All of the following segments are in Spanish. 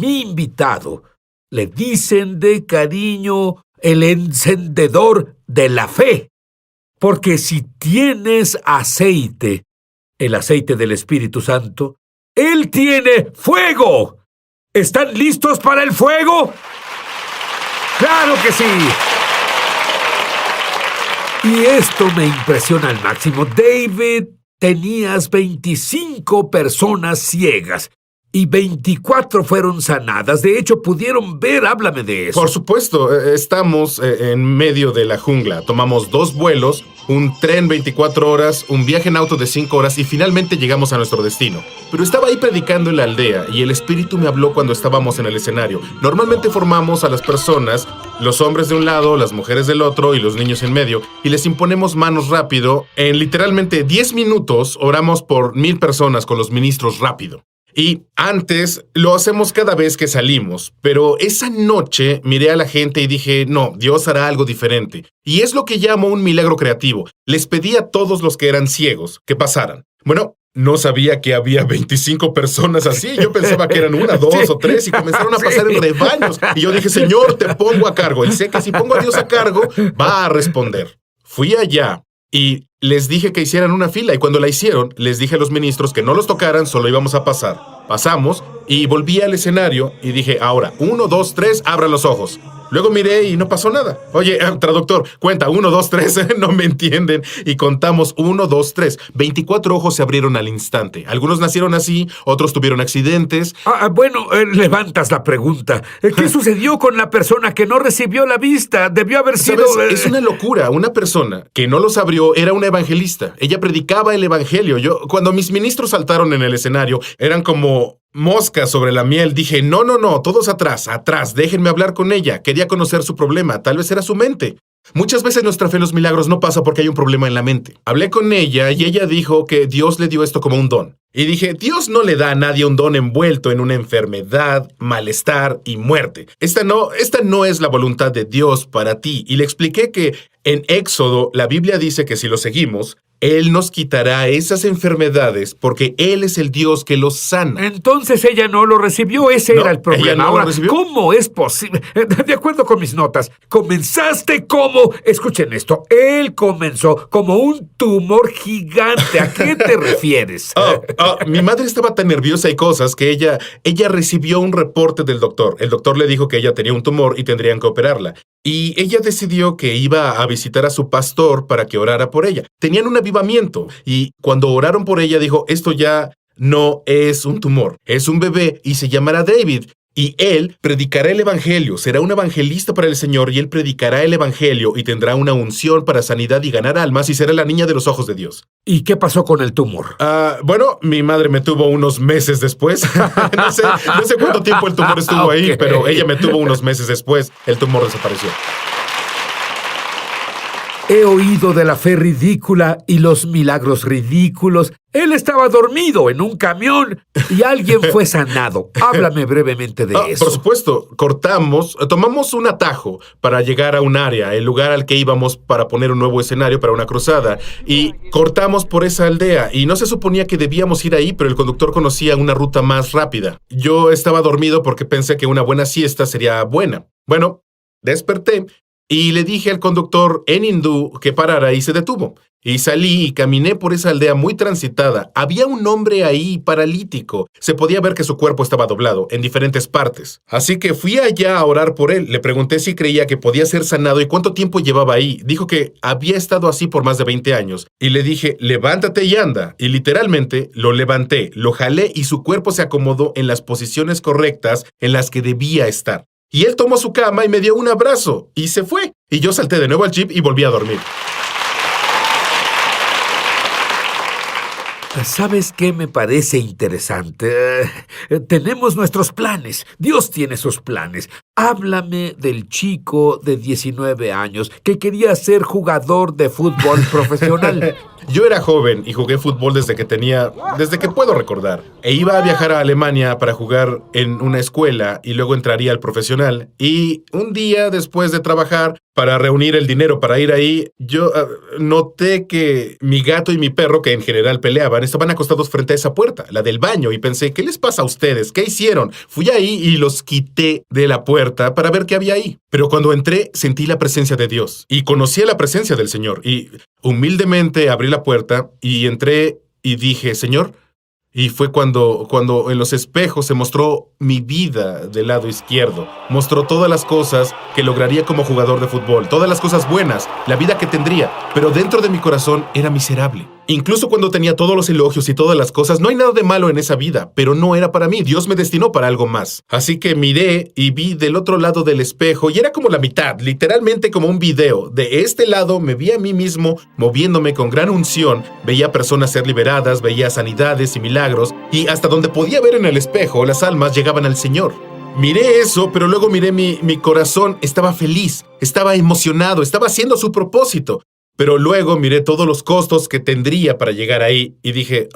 mi invitado. Le dicen de cariño el encendedor de la fe. Porque si tienes aceite, el aceite del Espíritu Santo, Él tiene fuego. ¿Están listos para el fuego? ¡Claro que sí! Y esto me impresiona al máximo. David, tenías 25 personas ciegas y 24 fueron sanadas. De hecho, pudieron ver. Háblame de eso. Por supuesto, estamos en medio de la jungla. Tomamos 2 vuelos, un tren 24 horas, un viaje en auto de 5 horas y finalmente llegamos a nuestro destino. Pero estaba ahí predicando en la aldea y el Espíritu me habló cuando estábamos en el escenario. Normalmente formamos a las personas, los hombres de un lado, las mujeres del otro y los niños en medio, y les imponemos manos rápido. En literalmente 10 minutos oramos por 1000 personas con los ministros rápido. Y antes lo hacemos cada vez que salimos, pero esa noche miré a la gente y dije, no, Dios hará algo diferente. Y es lo que llamo un milagro creativo. Les pedí a todos los que eran ciegos que pasaran. Bueno, no sabía que había 25 personas así. Yo pensaba que eran 1, 2 o 3 y comenzaron a pasar en rebaños. Y yo dije, Señor, te pongo a cargo. Y sé que si pongo a Dios a cargo, va a responder. Fui allá y les dije que hicieran una fila y cuando la hicieron, les dije a los ministros que no los tocaran, solo íbamos a pasar. Pasamos y volví al escenario y dije, ahora, 1, 2, 3, abran los ojos. Luego miré y no pasó nada. Oye, traductor, cuenta 1, 2, 3, no me entienden. Y contamos 1, 2, 3. 24 ojos se abrieron al instante. Algunos nacieron así, otros tuvieron accidentes. Bueno, levantas la pregunta. ¿Qué sucedió con la persona que no recibió la vista? Debió haber sido... ¿Sabes? Es una locura. Una persona que no los abrió era una evangelista. Ella predicaba el evangelio. Cuando mis ministros saltaron en el escenario, eran como moscas sobre la miel. Dije, no, todos atrás, déjenme hablar con ella. Quería conocer su problema, tal vez era su mente. Muchas veces nuestra fe en los milagros no pasa porque hay un problema en la mente. Hablé con ella y ella dijo que Dios le dio esto como un don. Y dije, Dios no le da a nadie un don envuelto en una enfermedad, malestar y muerte. Esta no es la voluntad de Dios para ti. Y le expliqué que en Éxodo la Biblia dice que si lo seguimos, Él nos quitará esas enfermedades porque Él es el Dios que los sana. Entonces ella no lo recibió, ese era el problema. Ella no Ahora, lo recibió. ¿cómo es posible? De acuerdo con mis notas, comenzaste como... Escuchen esto, él comenzó como un tumor gigante. ¿A qué te refieres? Mi madre estaba tan nerviosa y cosas que ella recibió un reporte del doctor. El doctor le dijo que ella tenía un tumor y tendrían que operarla. Y ella decidió que iba a visitar a su pastor para que orara por ella. Tenían un avivamiento y cuando oraron por ella dijo, esto ya no es un tumor, es un bebé y se llamará David. Y él predicará el evangelio, será un evangelista para el Señor y él predicará el evangelio y tendrá una unción para sanidad y ganar almas y será la niña de los ojos de Dios. ¿Y qué pasó con el tumor? Bueno, mi madre me tuvo unos meses después. No sé cuánto tiempo el tumor estuvo ahí, pero ella me tuvo unos meses después. El tumor desapareció. He oído de la fe ridícula y los milagros ridículos. Él estaba dormido en un camión y alguien fue sanado. Háblame brevemente de eso. Por supuesto, tomamos un atajo para llegar a un área, el lugar al que íbamos para poner un nuevo escenario para una cruzada, y cortamos por esa aldea, y no se suponía que debíamos ir ahí, pero el conductor conocía una ruta más rápida. Yo estaba dormido porque pensé que una buena siesta sería buena. Bueno, desperté y le dije al conductor en hindú que parara y se detuvo. Y salí y caminé por esa aldea muy transitada. Había un hombre ahí paralítico. Se podía ver que su cuerpo estaba doblado en diferentes partes. Así que fui allá a orar por él. Le pregunté si creía que podía ser sanado y cuánto tiempo llevaba ahí. Dijo que había estado así por más de 20 años. Y le dije, levántate y anda. Y literalmente lo levanté, lo jalé y su cuerpo se acomodó en las posiciones correctas en las que debía estar. Y él tomó su cama y me dio un abrazo y se fue. Y yo salté de nuevo al jeep y volví a dormir. ¿Sabes qué me parece interesante? Tenemos nuestros planes. Dios tiene sus planes. Háblame del chico de 19 años que quería ser jugador de fútbol profesional. Yo era joven y jugué fútbol desde que puedo recordar. E iba a viajar a Alemania para jugar en una escuela y luego entraría al profesional. Y un día después de trabajar, para reunir el dinero para ir ahí, yo noté que mi gato y mi perro, que en general peleaban, estaban acostados frente a esa puerta, la del baño, y pensé, ¿qué les pasa a ustedes? ¿Qué hicieron? Fui ahí y los quité de la puerta para ver qué había ahí. Pero cuando entré, sentí la presencia de Dios y conocí la presencia del Señor. Y humildemente abrí la puerta y entré y dije, Señor. Y fue cuando en los espejos se mostró mi vida del lado izquierdo. Mostró todas las cosas que lograría como jugador de fútbol, todas las cosas buenas, la vida que tendría. Pero dentro de mi corazón era miserable. Incluso cuando tenía todos los elogios y todas las cosas, no hay nada de malo en esa vida, pero no era para mí. Dios me destinó para algo más. Así que miré y vi del otro lado del espejo y era como la mitad, literalmente como un video. De este lado me vi a mí mismo moviéndome con gran unción. Veía personas ser liberadas, veía sanidades y milagros, y hasta donde podía ver en el espejo, las almas llegaban al Señor. Miré eso, pero luego miré mi corazón, estaba feliz, estaba emocionado, estaba haciendo su propósito. Pero luego miré todos los costos que tendría para llegar ahí y dije,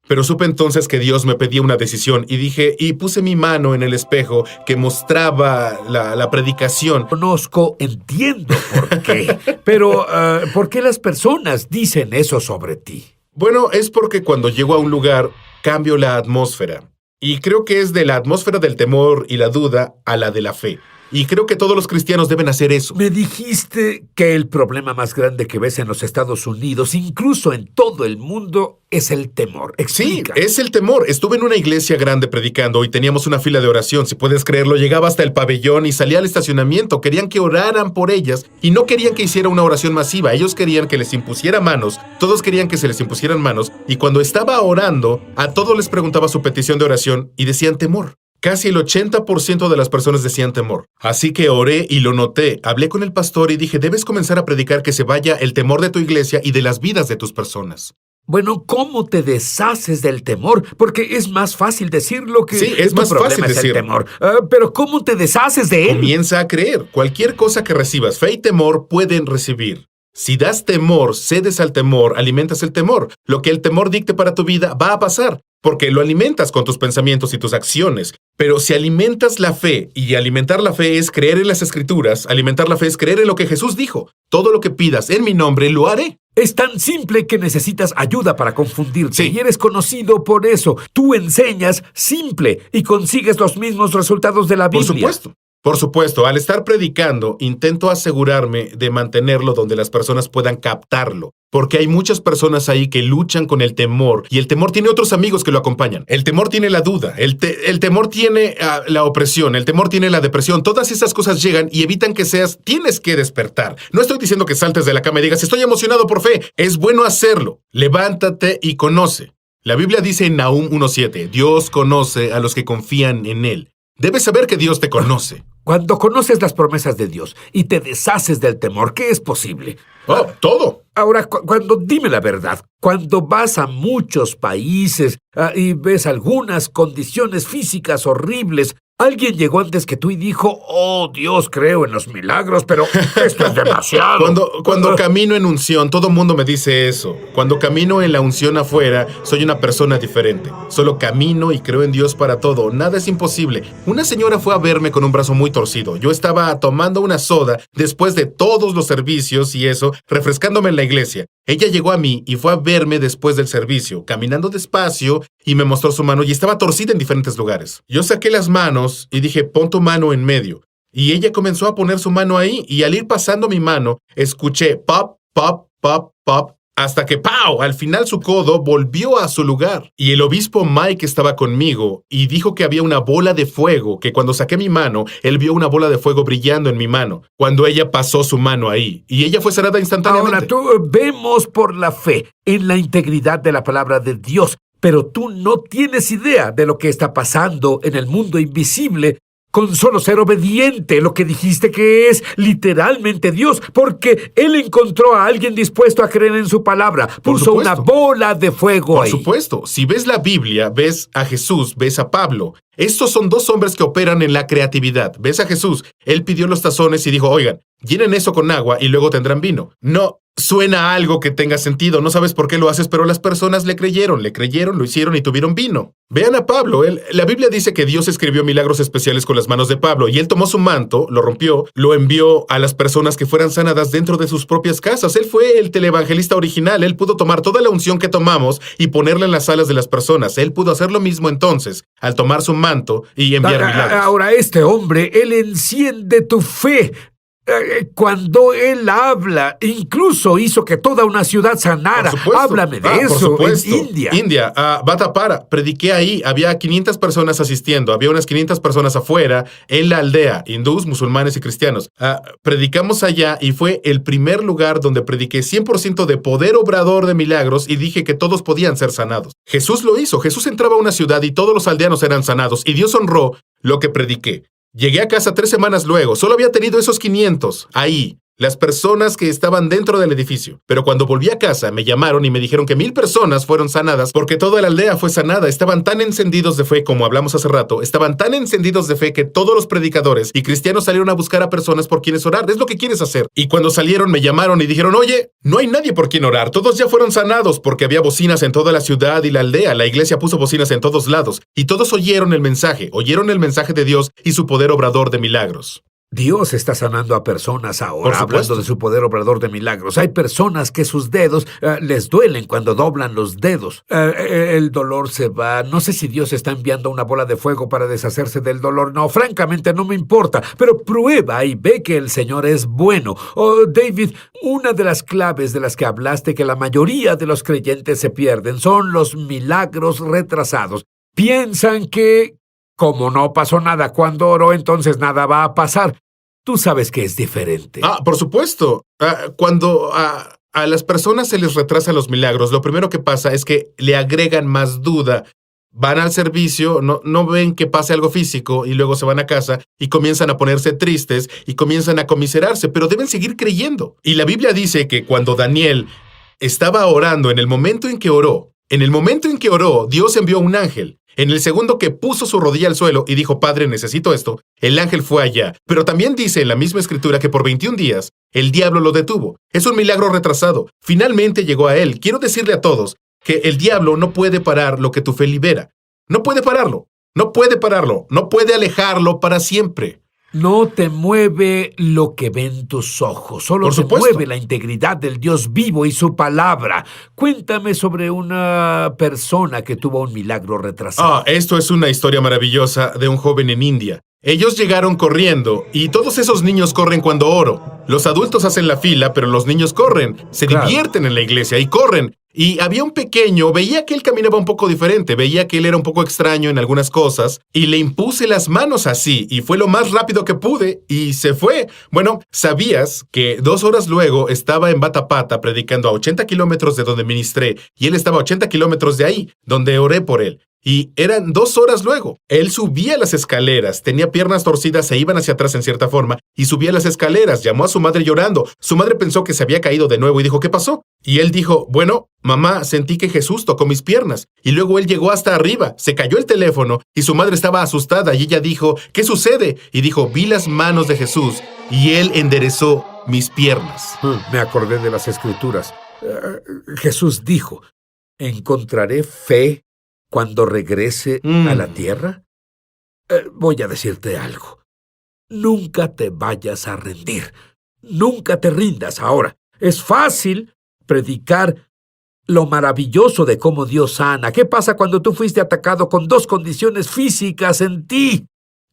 Pero supe entonces que Dios me pedía una decisión y puse mi mano en el espejo que mostraba la predicación. Conozco, entiendo por qué, pero ¿por qué las personas dicen eso sobre ti? Bueno, es porque cuando llego a un lugar, cambio la atmósfera. Y creo que es de la atmósfera del temor y la duda a la de la fe. Y creo que todos los cristianos deben hacer eso. Me dijiste que el problema más grande que ves en los Estados Unidos, incluso en todo el mundo, es el temor. Explica. Sí, es el temor. Estuve en una iglesia grande predicando y teníamos una fila de oración. Si puedes creerlo, llegaba hasta el pabellón y salía al estacionamiento. Querían que oraran por ellas y no querían que hiciera una oración masiva. Ellos querían que les impusiera manos. Todos querían que se les impusieran manos. Y cuando estaba orando, a todos les preguntaba su petición de oración y decían temor. Casi el 80% de las personas decían temor. Así que oré y lo noté. Hablé con el pastor y dije, debes comenzar a predicar que se vaya el temor de tu iglesia y de las vidas de tus personas. Bueno, ¿cómo te deshaces del temor? Porque es más fácil decirlo que... Sí, es más fácil decirlo. El temor. Pero ¿cómo te deshaces de él? Comienza a creer. Cualquier cosa que recibas, fe y temor pueden recibir. Si das temor, cedes al temor, alimentas el temor. Lo que el temor dicte para tu vida va a pasar, porque lo alimentas con tus pensamientos y tus acciones. Pero si alimentas la fe, y alimentar la fe es creer en las Escrituras, alimentar la fe es creer en lo que Jesús dijo. Todo lo que pidas en mi nombre, lo haré. Es tan simple que necesitas ayuda para confundirte. Sí. Y eres conocido por eso. Tú enseñas simple y consigues los mismos resultados de la Biblia. Por supuesto, al estar predicando, intento asegurarme de mantenerlo donde las personas puedan captarlo, porque hay muchas personas ahí que luchan con el temor, y el temor tiene otros amigos que lo acompañan. El temor tiene la duda, el temor tiene la opresión, el temor tiene la depresión. Todas esas cosas llegan y evitan que tienes que despertar. No estoy diciendo que saltes de la cama y digas, estoy emocionado por fe. Es bueno hacerlo. Levántate y conoce. La Biblia dice en Nahum 1:7, Dios conoce a los que confían en Él. Debes saber que Dios te conoce. Cuando conoces las promesas de Dios y te deshaces del temor, ¿qué es posible? Todo. Ahora, dime la verdad, cuando vas a muchos países y ves algunas condiciones físicas horribles, alguien llegó antes que tú y dijo, oh Dios, creo en los milagros, pero esto es demasiado. Cuando camino en unción, todo mundo me dice eso. Cuando camino en la unción afuera, soy una persona diferente. Solo camino y creo en Dios para todo. Nada es imposible. Una señora fue a verme con un brazo muy torcido. Yo estaba tomando una soda después de todos los servicios y eso, refrescándome en la iglesia. Ella llegó a mí y fue a verme después del servicio, caminando despacio, y me mostró su mano y estaba torcida en diferentes lugares. Yo saqué las manos y dije, pon tu mano en medio. Y ella comenzó a poner su mano ahí, y al ir pasando mi mano, escuché pop, pop, pop, pop, hasta que ¡pau! Al final su codo volvió a su lugar. Y el obispo Mike estaba conmigo y dijo que había una bola de fuego, que cuando saqué mi mano, él vio una bola de fuego brillando en mi mano, cuando ella pasó su mano ahí. Y ella fue sanada instantáneamente. Ahora, vemos por la fe en la integridad de la palabra de Dios, pero tú no tienes idea de lo que está pasando en el mundo invisible con solo ser obediente, lo que dijiste que es literalmente Dios, porque Él encontró a alguien dispuesto a creer en su palabra. Puso una bola de fuego ahí. Por supuesto. Si ves la Biblia, ves a Jesús, ves a Pablo. Estos son dos hombres que operan en la creatividad. Ves a Jesús. Él pidió los tazones y dijo, oigan, llenen eso con agua y luego tendrán vino. No suena a algo que tenga sentido. No sabes por qué lo haces, pero las personas le creyeron, lo hicieron y tuvieron vino. Vean a Pablo. La Biblia dice que Dios escribió milagros especiales con las manos de Pablo y él tomó su manto, lo rompió, lo envió a las personas que fueran sanadas dentro de sus propias casas. Él fue el televangelista original. Él pudo tomar toda la unción que tomamos y ponerla en las alas de las personas. Él pudo hacer lo mismo entonces al tomar su manto y enviar milagros. Ahora este hombre, él enciende tu fe. Cuando él habla, incluso hizo que toda una ciudad sanara. Háblame de eso. En India, Bhattapara, prediqué ahí. Había 500 personas asistiendo. Había unas 500 personas afuera en la aldea, hindús, musulmanes y cristianos. Predicamos allá y fue el primer lugar donde prediqué 100% de poder obrador de milagros y dije que todos podían ser sanados. Jesús lo hizo. Jesús entraba a una ciudad y todos los aldeanos eran sanados y Dios honró lo que prediqué. Llegué a casa 3 semanas luego. Solo había tenido esos 500 ahí, las personas que estaban dentro del edificio. Pero cuando volví a casa, me llamaron y me dijeron que 1000 personas fueron sanadas porque toda la aldea fue sanada. Estaban tan encendidos de fe, como hablamos hace rato, estaban tan encendidos de fe que todos los predicadores y cristianos salieron a buscar a personas por quienes orar. Es lo que quieres hacer. Y cuando salieron, me llamaron y dijeron, oye, no hay nadie por quien orar. Todos ya fueron sanados porque había bocinas en toda la ciudad y la aldea. La iglesia puso bocinas en todos lados. Y todos oyeron el mensaje de Dios y su poder obrador de milagros. Dios está sanando a personas ahora, hablando de su poder obrador de milagros. Hay personas que sus dedos les duelen cuando doblan los dedos. El dolor se va. No sé si Dios está enviando una bola de fuego para deshacerse del dolor. No, francamente no me importa. Pero prueba y ve que el Señor es bueno. David, una de las claves de las que hablaste que la mayoría de los creyentes se pierden son los milagros retrasados. Piensan que como no pasó nada cuando oró, entonces nada va a pasar. Tú sabes que es diferente. Por supuesto. Cuando a las personas se les retrasan los milagros, lo primero que pasa es que le agregan más duda. Van al servicio, no ven que pase algo físico y luego se van a casa y comienzan a ponerse tristes y comienzan a comiserarse, pero deben seguir creyendo. Y la Biblia dice que cuando Daniel estaba orando, en el momento en que oró, Dios envió un ángel. En el segundo que puso su rodilla al suelo y dijo, Padre, necesito esto, el ángel fue allá. Pero también dice en la misma escritura que por 21 días el diablo lo detuvo. Es un milagro retrasado. Finalmente llegó a él. Quiero decirle a todos que el diablo no puede parar lo que tu fe libera. No puede pararlo. No puede alejarlo para siempre. No te mueve lo que ven tus ojos, solo te mueve la integridad del Dios vivo y su palabra. Cuéntame sobre una persona que tuvo un milagro retrasado. Esto es una historia maravillosa de un joven en India. Ellos llegaron corriendo y todos esos niños corren cuando oro. Los adultos hacen la fila, pero los niños corren. Se divierten en la iglesia y corren. Y había un pequeño, veía que él caminaba un poco diferente, veía que él era un poco extraño en algunas cosas, y le impuse las manos así, y fue lo más rápido que pude, y se fue. Bueno, ¿sabías que 2 horas luego estaba en Bhattapata predicando a 80 kilómetros de donde ministré, y él estaba a 80 kilómetros de ahí, donde oré por él? Y eran 2 horas luego. Él subía las escaleras, tenía piernas torcidas, se iban hacia atrás en cierta forma, y subía las escaleras, llamó a su madre llorando. Su madre pensó que se había caído de nuevo y dijo, ¿qué pasó? Y él dijo, bueno, mamá, sentí que Jesús tocó mis piernas. Y luego él llegó hasta arriba, se cayó el teléfono, y su madre estaba asustada, y ella dijo, ¿qué sucede? Y dijo, vi las manos de Jesús, y él enderezó mis piernas. Me acordé de las Escrituras. Jesús dijo, ¿encontraré fe cuando regrese a la tierra? Voy a decirte algo. Nunca te vayas a rendir. Nunca te rindas. Ahora, es fácil predicar lo maravilloso de cómo Dios sana. ¿Qué pasa cuando tú fuiste atacado con 2 condiciones físicas en ti?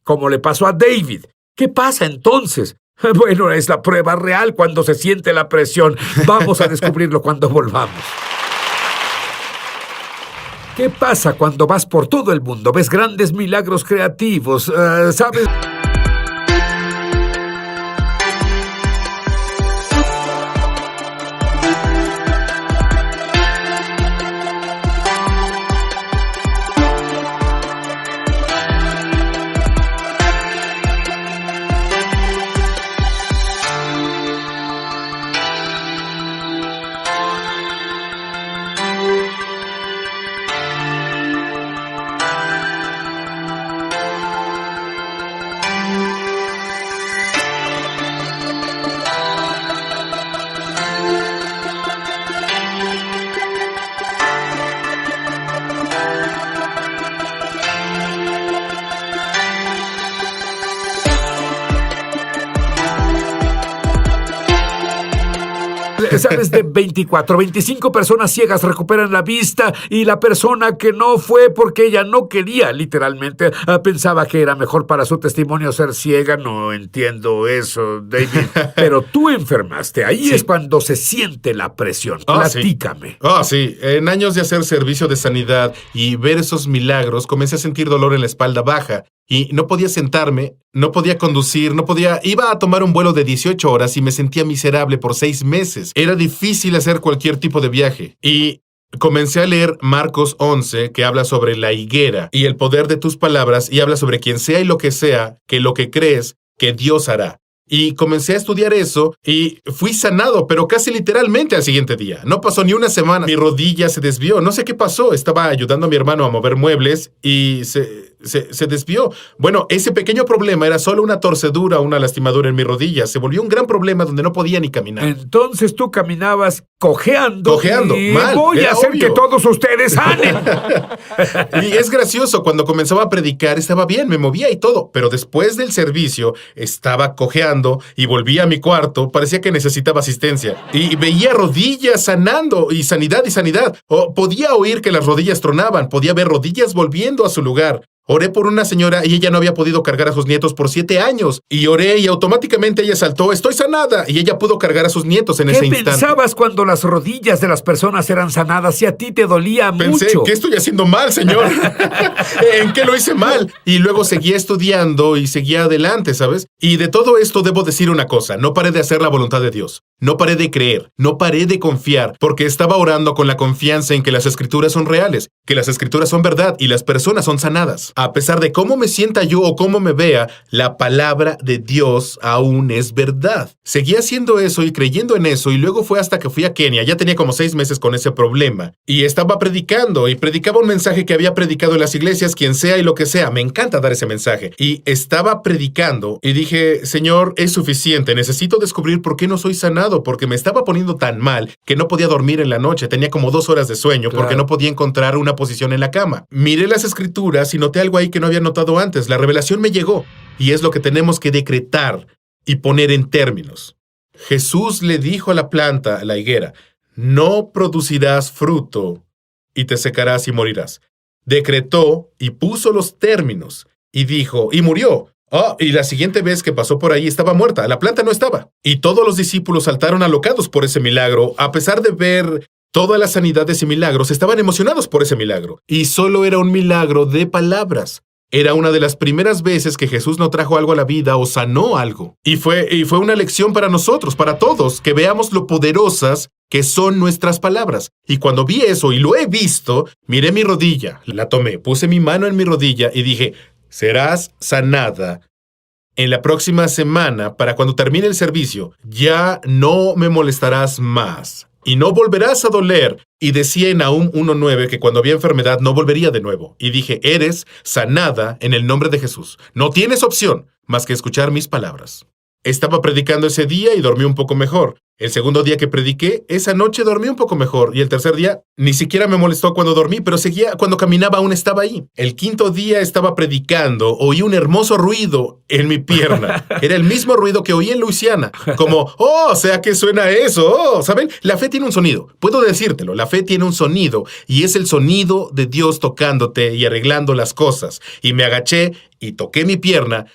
Como le pasó a David. ¿Qué pasa entonces? Bueno, es la prueba real cuando se siente la presión. Vamos a descubrirlo cuando volvamos. ¿Qué pasa cuando vas por todo el mundo? Ves grandes milagros creativos, ¿sabes? sabes de 24, 25 personas ciegas recuperan la vista y la persona que no fue porque ella no quería, literalmente, pensaba que era mejor para su testimonio ser ciega. No entiendo eso, David. Pero tú enfermaste. Ahí Sí. es cuando se siente la presión. Platícame. Sí. En años de hacer servicio de sanidad y ver esos milagros, comencé a sentir dolor en la espalda baja y no podía sentarme, no podía conducir, iba a tomar un vuelo de 18 horas y me sentía miserable por 6 meses. Era difícil hacer cualquier tipo de viaje. Y comencé a leer Marcos 11, que habla sobre la higuera y el poder de tus palabras, y habla sobre quien sea y lo que sea, que lo que crees, que Dios hará. Y comencé a estudiar eso y fui sanado, pero casi literalmente al siguiente día. No pasó ni una semana. Mi rodilla se desvió. No sé qué pasó. Estaba ayudando a mi hermano a mover muebles y se desvió. Bueno, ese pequeño problema era solo una torcedura, una lastimadura en mi rodilla. Se volvió un gran problema donde no podía ni caminar. Entonces tú caminabas cojeando. Y mal. Voy a hacer obvio que todos ustedes sanen. Y es gracioso, cuando comenzaba a predicar estaba bien, me movía y todo, pero después del servicio estaba cojeando y volví a mi cuarto, parecía que necesitaba asistencia. Y veía rodillas sanando y sanidad. Podía oír que las rodillas tronaban, podía ver rodillas volviendo a su lugar. Oré por una señora y ella no había podido cargar a sus nietos por 7 años. Y oré y automáticamente ella saltó, estoy sanada. Y ella pudo cargar a sus nietos en ese instante. ¿Qué pensabas cuando las rodillas de las personas eran sanadas y a ti te dolía Pensé, mucho? ¿qué estoy haciendo mal, señor? ¿En qué lo hice mal? Y luego seguía estudiando y seguía adelante, ¿sabes? Y de todo esto debo decir una cosa, no paré de hacer la voluntad de Dios. No paré de creer, no paré de confiar, porque estaba orando con la confianza en que las escrituras son reales, que las escrituras son verdad y las personas son sanadas. A pesar de cómo me sienta yo o cómo me vea, la palabra de Dios aún es verdad. Seguí haciendo eso y creyendo en eso, y luego fue hasta que fui a Kenia. Ya tenía como 6 meses con ese problema. Y estaba predicando, y predicaba un mensaje que había predicado en las iglesias, quien sea y lo que sea. Me encanta dar ese mensaje. Y estaba predicando, y dije, Señor, es suficiente. Necesito descubrir por qué no soy sanado, porque me estaba poniendo tan mal que no podía dormir en la noche. Tenía como 2 horas de sueño, porque no podía encontrar una posición en la cama. Miré las escrituras y noté algo ahí que no había notado antes. La revelación me llegó, y es lo que tenemos que decretar y poner en términos. Jesús le dijo a la planta, a la higuera, no producirás fruto y te secarás y morirás. Decretó y puso los términos y dijo, y murió. Y la siguiente vez que pasó por ahí estaba muerta, la planta no estaba. Y todos los discípulos saltaron alocados por ese milagro. A pesar de ver todas las sanidades y milagros, estaban emocionados por ese milagro. Y solo era un milagro de palabras. Era una de las primeras veces que Jesús no trajo algo a la vida o sanó algo. Y fue una lección para nosotros, para todos, que veamos lo poderosas que son nuestras palabras. Y cuando vi eso y lo he visto, miré mi rodilla, la tomé, puse mi mano en mi rodilla y dije, serás sanada en la próxima semana. Para cuando termine el servicio, ya no me molestarás más. Y no volverás a doler. Y decía en Nahum 1:9 que cuando había enfermedad no volvería de nuevo. Y dije, eres sanada en el nombre de Jesús. No tienes opción más que escuchar mis palabras. Estaba predicando ese día y dormí un poco mejor. El segundo día que prediqué, esa noche dormí un poco mejor. Y el tercer día, ni siquiera me molestó cuando dormí, pero seguía, cuando caminaba aún estaba ahí. El quinto día estaba predicando, oí un hermoso ruido en mi pierna. Era el mismo ruido que oí en Luisiana. Como, o sea que suena eso. ¿Saben? La fe tiene un sonido. Puedo decírtelo, la fe tiene un sonido. Y es el sonido de Dios tocándote y arreglando las cosas. Y me agaché y toqué mi pierna.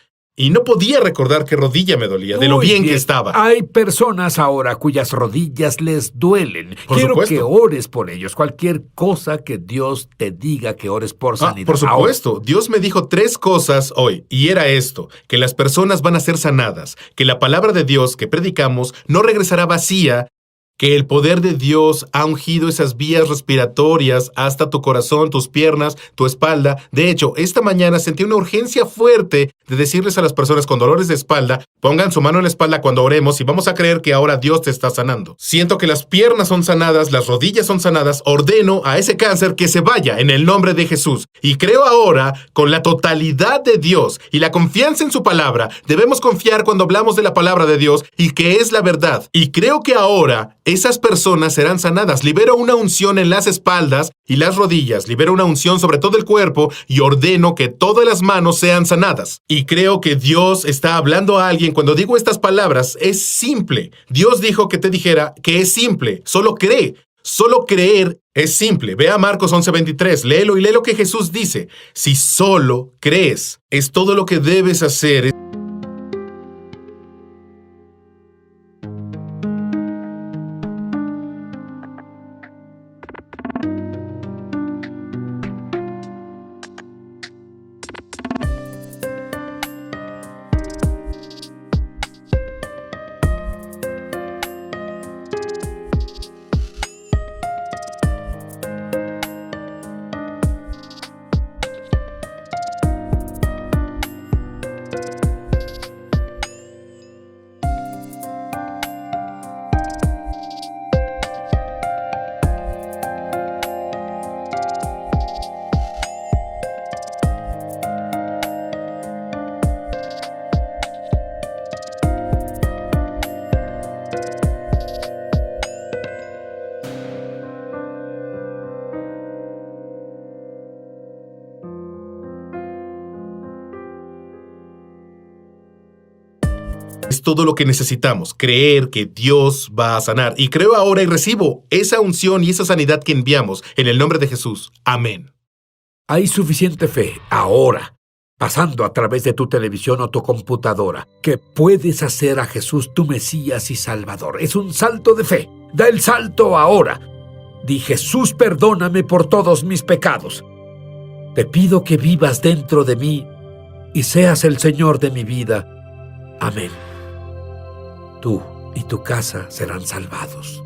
Y no podía recordar qué rodilla me dolía, de lo bien que estaba. Hay personas ahora cuyas rodillas les duelen. Quiero que ores por ellos. Cualquier cosa que Dios te diga que ores por sanidad. Por supuesto. Ahora, Dios me dijo 3 cosas hoy, y era esto, que las personas van a ser sanadas, que la palabra de Dios que predicamos no regresará vacía, que el poder de Dios ha ungido esas vías respiratorias hasta tu corazón, tus piernas, tu espalda. De hecho, esta mañana sentí una urgencia fuerte de decirles a las personas con dolores de espalda, pongan su mano en la espalda cuando oremos y vamos a creer que ahora Dios te está sanando. Siento que las piernas son sanadas, las rodillas son sanadas. Ordeno a ese cáncer que se vaya en el nombre de Jesús. Y creo ahora, con la totalidad de Dios y la confianza en su palabra, debemos confiar cuando hablamos de la palabra de Dios y que es la verdad. Y creo que ahora esas personas serán sanadas. Libero una unción en las espaldas y las rodillas, libero una unción sobre todo el cuerpo y ordeno que todas las manos sean sanadas. Y creo que Dios está hablando a alguien cuando digo estas palabras. Es simple. Dios dijo que te dijera que es simple. Solo cree. Solo creer es simple. Ve a Marcos 11:23, léelo y lee lo que Jesús dice. Si solo crees, es todo lo que debes hacer. Es todo lo que necesitamos, creer que Dios va a sanar. Y creo ahora y recibo esa unción y esa sanidad que enviamos en el nombre de Jesús. Amén. Hay suficiente fe ahora, pasando a través de tu televisión o tu computadora, que puedes hacer a Jesús tu Mesías y Salvador. Es un salto de fe. Da el salto ahora. Di: Jesús, perdóname por todos mis pecados. Te pido que vivas dentro de mí y seas el Señor de mi vida. Amén. Tú y tu casa serán salvados.